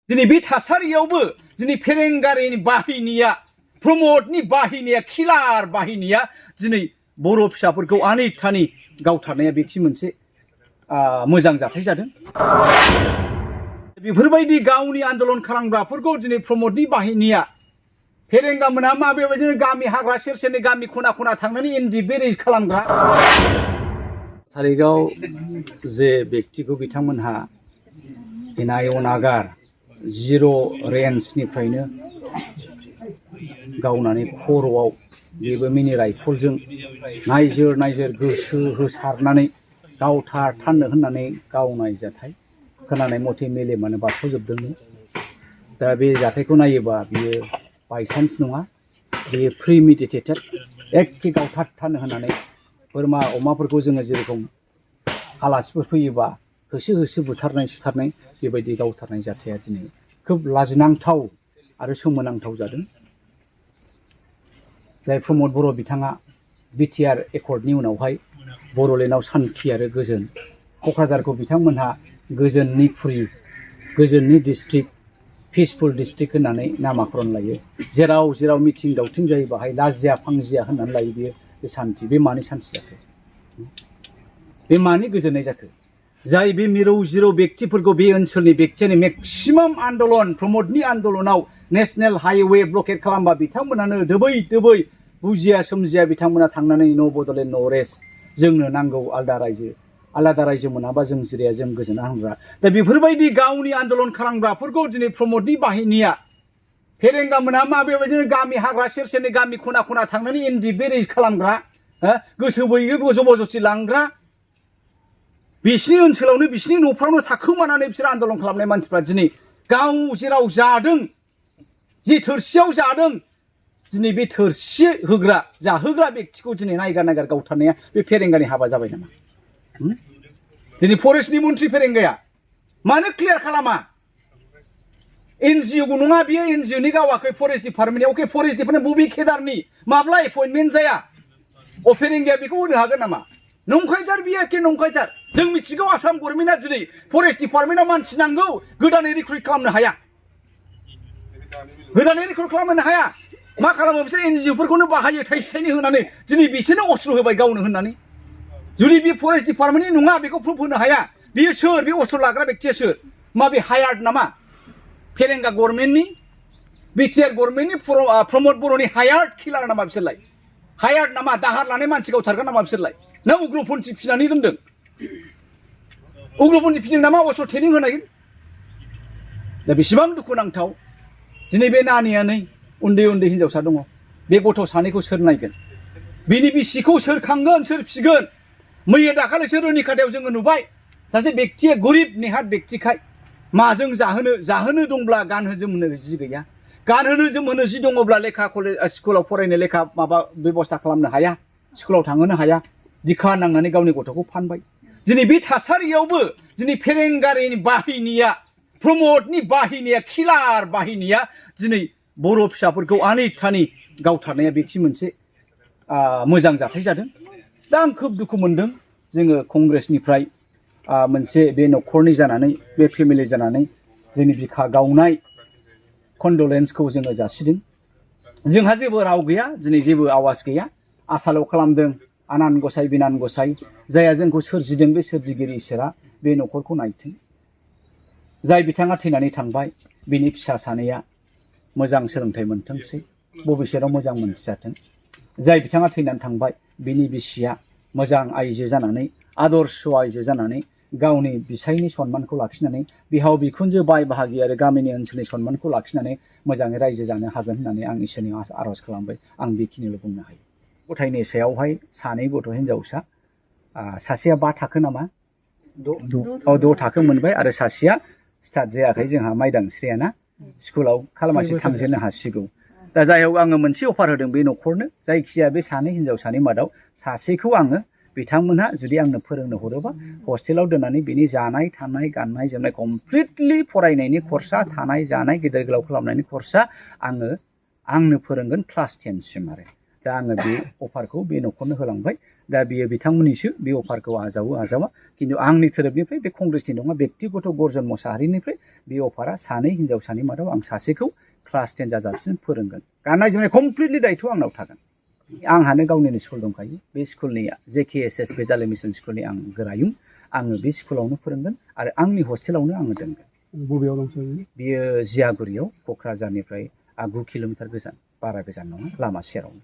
दिनै बे थासारियावबो दिनै फेरेंगारिनि बाहिनिया प्रमदनि बाहिनिया किलार बाहिनिया दिनै बर' फिसाफोरखौ आनै थानै गावथारनाया बेखि मोनसे मोजां जाथाय जादों। बेफोरबायदि गावनि आन्दलन खालामग्राफोरखौ दिनै प्रमदनि बाहिनिया फेरेंगा मोना मा बेबायदिनो गामि हाग्रा सेर सेरनि गामि खना खना थांनानै इन्दि बेरे खालामग्रा थारिखआव जे बेक्तिखौ बिथांमोनहा इनाय अनागार जिर' रेन्जनिफ्रायनो गावनानै खर'आव बेबो मिनि राइफलजों नायजोर नायजोर गोसो होसारनानै गावथारनो होननानै गावनाय जाथाय खोनानाय मथे मेलेमानो बारस'जोबदोंमोन। दा बे जाथायखौ नायोबा बियो बायसान्स नङा, बेयो प्रिमेडिटेटेड एखे गावथारनो होननानै बोरमा अमाफोरखौ जोङो जेरेखम आलासिफोर फैयोबा होसो होसो बुथारनाय सुथारनाय बेबायदि गावथारनाय जाथाया दिनै खोब लाजिनांथाव आरो सोमोनांथाव जादों। जाय प्रमद बर' बिथाङा बिटिआर एकर्डनि उनावहाय बर'लेण्डआव सान्थि आरो गोजोन, क'क्राझारखौ बिथांमोनहा गोजोननि फुरि, गोजोननि डिस्ट्रिक्ट, पिसफुल डिस्ट्रिक्ट होननानै नामाकरन लायो। जेराव जेराव मिथिं दावथिं जायो बाहाय लाजिया फांजिया होननानै लायो बियो। बे सान्थि, बे मानि सान्थि जाखो? बे मानि गोजोननाय जाखो? जाय बे मिरौ जिरौ बेक्तिफोरखौ बे ओनसोलनि बेक्तियानो मेक्सिमाम आन्दलन प्रमदनि आन्दलनाव नेशनेल हाइवे ब्लकेट खालामबा बिथांमोनानो दोबै दोबै बुजिया सोमजिया बिथांमोना थांनानै न' बड'लेण्ड न' रेस्ट, जोंनो नांगौ आलादा रायजो मोनाबा जों जिराया, जों गोजोना होनग्रा। दा बेफोरबायदि गावनि आन्दलन खालामग्राफोरखौ दिनै प्रमदनि बाहिनिया फेरेंगा मोना मा बेबायदिनो गामि हाग्रा सेर सेरनि गामि खना खना थांनानै इन्दि बेरे खालामग्रा, गोसो बोयो जबरदस्ति लांग्रा, बिसिनि ओनसोलावनो बिसिनि न'फ्रावनो थाखोमानानै बिसोर आन्दलन खालामनाय मानसिफ्रा दिनै गाव जेराव जादों, जे थोरसियाव जादों, दिनै बे थोरसि होग्रा जाहोग्रा बेक्तिखौ दिनै नायगार नायगार गावथारनाया बे फेरेंगानि हाबा जाबाय नामा? दिनै फरेस्टनि मन्थ्रि फेरेंगाया मानो क्लियार खालामा? एनजिअ नङा बियो, एनजिअनि गावाखै फरेस्ट डिपार्टमेन्टनि। अके, फरेस्ट डिपार्टमेन्ट बबे केदारनि माब्ला एपइन्टमेन्ट जाया? फेरेंगाया बेखौ होनो हागोन नामा? नंखायथार बियो, एखे नंखायथार। जों मिथिगौ आसाम गभर्नमेन्टआ दिनै फरेस्ट डिपार्टमेन्टआव मानसि नांगौ, गोदानै रिक्रुइट खालामनो हाया। गोदानै रिक्रुइट खालामनो हाया। मा खालामो बिसोर? एनजिअफोरखौनो बाहायो थाइसे थाइनै होनानै। दिनै बिसोरनो अस्त्र होबाय गावनो होननानै। जुदि बे फरेस्ट डिपार्टमेन्टनि नङा बेखौ प्रुफ होनो हाया। बियो सोर? बे अस्त्र लाग्रा बेक्तिया सोर? मा बे हायार्ड नामा? फेरेंगा गभर्नमेन्टनि, बिटिआर गभर्नमेन्टनि प्रमद बर'नि हायार्ड किलार नामा बिसोरलाय? हायार्ड नामा? दाहार लानाय मानसि गावथारगोन नामा बिसोरलाय? ना उग्रपन्थी फिनानै दोनदों? उग्रपन्थी फिदों नामा अस्त्र ट्रेनिं होनाय? दा बेसेबां दुखुनांथाव। दिनै बे नानियानै उन्दै उन्दै हिनजावसा दङ। बे गथ' सानैखौ सोर नायगोन? बिनि बिसिखौ सोर खांगोन, सोर फिगोन? मैया दाखालिसो रनिकाटायाव जोङो नुबाय सासे बेक्तिया गरिब नेहाद बेक्तिखाय माजों जाहोनो दंब्ला गानहो जोमहोनो जि गैया, गानहोनो जोमहोनो जि दङब्ला लेखा स्कुलाव फरायनो लेखा माबा बेबस्था खालामनो हाया, स्कुलाव थांहोनो हाया, दिखा नांनानै गावनि गथ'खौ फानबाय। दिनै बे थासारियावबो दिनै फेरेंगारिनि बाहिनिया, प्रमदनि बाहिनिया, किलार बाहिनिया दिनै बर' फिसाफोरखौ आनै थानै गावथारनाया बेखि मोनसे मोजां जाथाय जादों। दा आं खोब दुखु मोनदों। जोङो कंग्रेसनिफ्राय मोनसे बे न'खरनि जानानै, बे फेमिलि जानानै जोंनि बिखा गावनाय कन्डलेन्सखौ जोङो जासिदों। जोंहा जेबो राव गैया, दिनै जेबो आवाज गैया। आसाल' खालामदों आनान गसाइ बिनान गसाइ, जायहा जोंखौ सोरजिदों बे सोरजिगिरि इसोरा बे न'खरखौ नायथों। जाय बिथाङा थैनानै थांबाय बिनि फिसा सानैया मोजां सोलोंथाइ मोनथोंसै, भबिष्यतआव मोजां मानसि जाथों। जाय बिथाङा थैनानै थांबाय बिनि बिसिया मोजां आइजो जानानै, आदर्श आइजो जानानै गावनि बिसायनि सन्मानखौ लाखिनानै, बिहाव बिखुनजो बाय बाहागि आरो गामिनि ओनसोलनि सन्मानखौ लाखिनानै मोजाङै रायजो जानो हागोन होननानै आं इसोरनि आर'ज खालामबाय। आं बेखिनिल' बुंनो हायो। गथायनि सायावहाय सानै गथ' हिनजावसा, सासेया 5 थाखो नामा? 6 थाखो मोनबाय आरो सासेया स्टार्ट जायाखै। जोंहा माइदांस्रियाना स्कुलाव खालामासे थांजेननो हासिगौ। दा जाय हक आङो मोनसे अफार होदों बे न'खरनो, जायखिया बे सानै हिनजावसानि मादाव सासेखौ आङो बिथांमोनहा जुदि आंनो फोरोंनो हरोबा हस्टेलाव दोननानै बिनि जानाय थानाय गाननाय जोमनाय कमप्लिटलि फरायनायनि खरसा, थानाय जानाय गेदेर गोलाव खालामनायनि खरसा आंनो फोरोंगोन क्लास 10 सिम। आरो दा आङो बे अफारखौ बे न'खरनो होलांबाय। दा बियो बिथांमोननिसो बे अफारखौ आजावो आजावा खिन्थु आंनि थोरोबनिफ्राय बे कंग्रेसनि नङा बेक्तिगत गर्जन मोसाहारिनिफ्राय बे अफारा सानै हिनजावसानि मादाव आं सासेखौ क्लास 10 जाजाबसिम फोरोंगोन गाननाय जोमनाय कमप्लिटलि दायथ' आंनाव थागोन आंहानो गावनिनो स्कुल दंखायो बे स्कुलनि JKSS बेजाले मिसन स्कुलनि आं गोरायुं आङो बे स्कुलावनो फोरोंगोन आरो आंनि हस्टेलावनो आङो दोनगोन बबेयाव दंसै बियो जियागुरियाव क'क्राझारनिफ्राय 9 किल'मिटार गोजान बारा गोजान नङा लामा सेरावनो